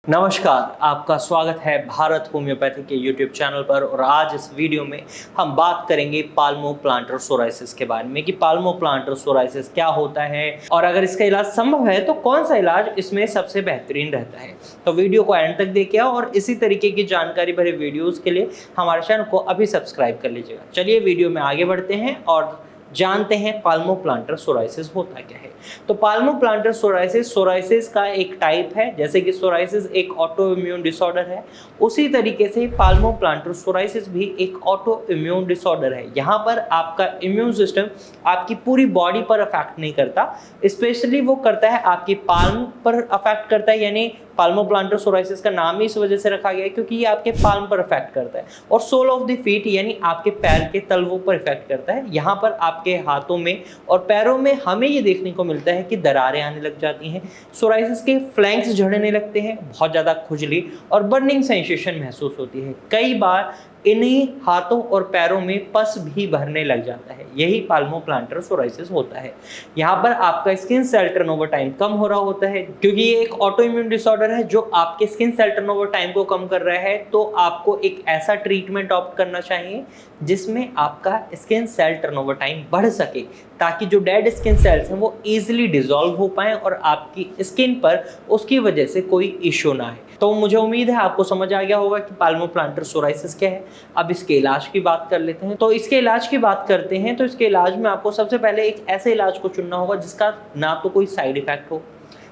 नमस्कार, आपका स्वागत है भारत होम्योपैथी के यूट्यूब चैनल पर। और आज इस वीडियो में हम बात करेंगे पाल्मोप्लांटर सोराइसिस के बारे में कि पाल्मोप्लांटर सोराइसिस क्या होता है और अगर इसका इलाज संभव है तो कौन सा इलाज इसमें सबसे बेहतरीन रहता है। तो वीडियो को एंड तक देखिए और इसी तरीके की जानकारी भरे वीडियोज़ के लिए हमारे चैनल को अभी सब्सक्राइब कर लीजिएगा। चलिए वीडियो में आगे बढ़ते हैं और जानते हैं पाल्मोप्लांटर सोराइसिस होता क्या है। तो पाल्मोप्लांटर सोराइसिस का एक टाइप है। जैसे कि सोराइसिस एक ऑटो इम्यून डिसऑर्डर है, उसी तरीके से पाल्मोप्लांटर सोराइसिस भी एक ऑटो इम्यून डिसऑर्डर है। यहाँ पर आपका इम्यून सिस्टम आपकी पूरी बॉडी पर अफेक्ट नहीं करता, स्पेशली वो करता है आपकी पाल्म पर अफेक्ट करता है। यानी पाल्मोप्लांटर सोराइसिस का नाम ही इस वजह से रखा गया है क्योंकि ये आपके पाल्म पर अफेक्ट करता है। और सोल ऑफ द फीट यानी आपके पैर के तलवों पर इफेक्ट करता है। यहाँ पर आपके हाथों में और पैरों में हमें ये देखने को मिलता है कि दरारें आने लग जाती हैं, सोराइसिस के फ्लैंक्स झड़ने लगते हैं, बहुत ज़्यादा खुजली और बर्निंग सेंसेशन महसूस होती है। कई बार इन्हीं हाथों और पैरों में पस भी भरने लग जाता है। यही पाल्मोप्लांटर सोराइसिस होता है। यहाँ पर आपका स्किन सेल टर्नओवर टाइम कम हो रहा होता है क्योंकि ये एक ऑटो इम्यून डिसऑर्डर है जो आपके स्किन सेल टर्नओवर टाइम को कम कर रहा है। तो आपको एक ऐसा ट्रीटमेंट ऑप्ट करना चाहिए जिसमें आपका स्किन सेल टर्नओवर टाइम बढ़ सके, ताकि जो डेड स्किन सेल्स हैं वो ईजिली डिसॉल्व हो पाएं और आपकी स्किन पर उसकी वजह से कोई इश्यू ना आए। तो मुझे उम्मीद है आपको समझ आ गया होगा कि पाल्मोप्लांटर सोराइसिस क्या है। अब इसके इलाज की बात कर लेते हैं। तो इसके इलाज की बात करते हैं तो इसके इलाज में आपको सबसे पहले एक ऐसे इलाज को चुनना होगा जिसका ना तो कोई साइड इफेक्ट हो,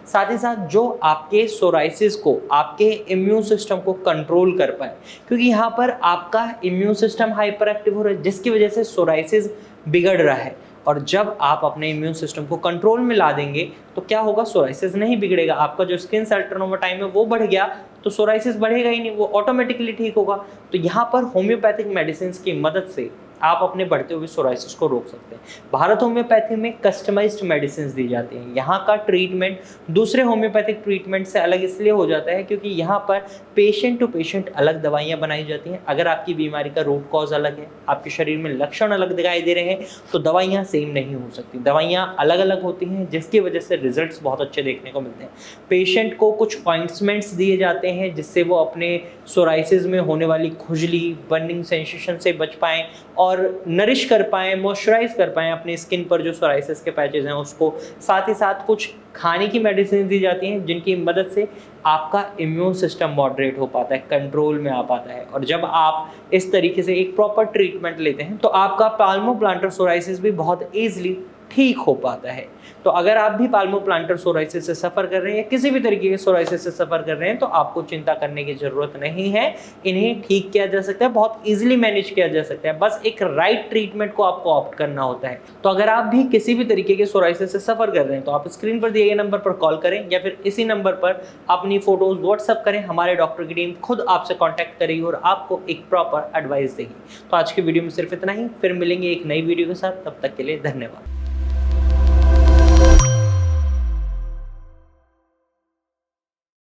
साथ ही साथ जो आपके सोराइसिस को, आपके इम्यून सिस्टम को कंट्रोल कर पाए, क्योंकि यहाँ पर आपका इम्यून सिस्टम हाइपर एक्टिव हो रहा है जिसकी वजह से सोराइसिस बिगड़ रहा है। और जब आप अपने इम्यून सिस्टम को कंट्रोल में ला देंगे तो क्या होगा, सोराइसिस नहीं बिगड़ेगा। आपका जो स्किन सेल टर्नओवर टाइम है वो बढ़ गया तो सोराइसिस बढ़ेगा ही नहीं, वो ऑटोमेटिकली ठीक होगा। तो यहाँ पर होम्योपैथिक मेडिसिन की मदद से आप अपने बढ़ते हुए सोराइसिस को रोक सकते हैं। भारत होम्योपैथी में कस्टमाइज्ड मेडिसिन दी जाती हैं। यहाँ का ट्रीटमेंट दूसरे होम्योपैथिक ट्रीटमेंट से अलग इसलिए हो जाता है क्योंकि यहाँ पर पेशेंट टू पेशेंट अलग दवाइयाँ बनाई जाती हैं। अगर आपकी बीमारी का रूट कॉज अलग है, आपके शरीर में लक्षण अलग दिखाई दे रहे हैं, तो दवाइयाँ सेम नहीं हो सकती। दवाइयाँ अलग अलग होती हैं जिसकी वजह से रिजल्ट्स बहुत अच्छे देखने को मिलते हैं। पेशेंट को कुछ ऑइंटमेंट्स दिए जाते हैं जिससे वो अपने सोराइसिस में होने वाली खुजली, बर्निंग सेंसेशन से बच पाएँ और नरिश कर पाएँ, मॉइस्चराइज कर पाएँ अपनी स्किन पर जो सोराइसिस के पैचेस हैं उसको। साथ ही साथ कुछ खाने की मेडिसिन दी जाती हैं जिनकी मदद से आपका इम्यून सिस्टम मॉडरेट हो पाता है, कंट्रोल में आ पाता है। और जब आप इस तरीके से एक प्रॉपर ट्रीटमेंट लेते हैं तो आपका पाल्मोप्लांटर सोराइसिस भी बहुत ईजिली ठीक हो पाता है। तो अगर आप भी पाल्मोप्लांटर सोराइसिस से सफ़र कर रहे हैं या किसी भी तरीके के सोराइसिस से सफ़र कर रहे हैं तो आपको चिंता करने की ज़रूरत नहीं है। इन्हें ठीक किया जा सकता है, बहुत इजीली मैनेज किया जा सकता है। बस एक राइट ट्रीटमेंट को आपको ऑप्ट करना होता है। तो अगर आप भी किसी भी तरीके के सोराइसिस से सफ़र कर रहे हैं तो आप स्क्रीन पर दिए गए नंबर पर कॉल करें या फिर इसी नंबर पर अपनी फ़ोटोज़ व्हाट्सअप करें। हमारे डॉक्टर की टीम खुद आपसे कॉन्टैक्ट करेगी और आपको एक प्रॉपर एडवाइस देगी। तो आज की वीडियो में सिर्फ इतना ही, फिर मिलेंगे एक नई वीडियो के साथ। तब तक के लिए धन्यवाद।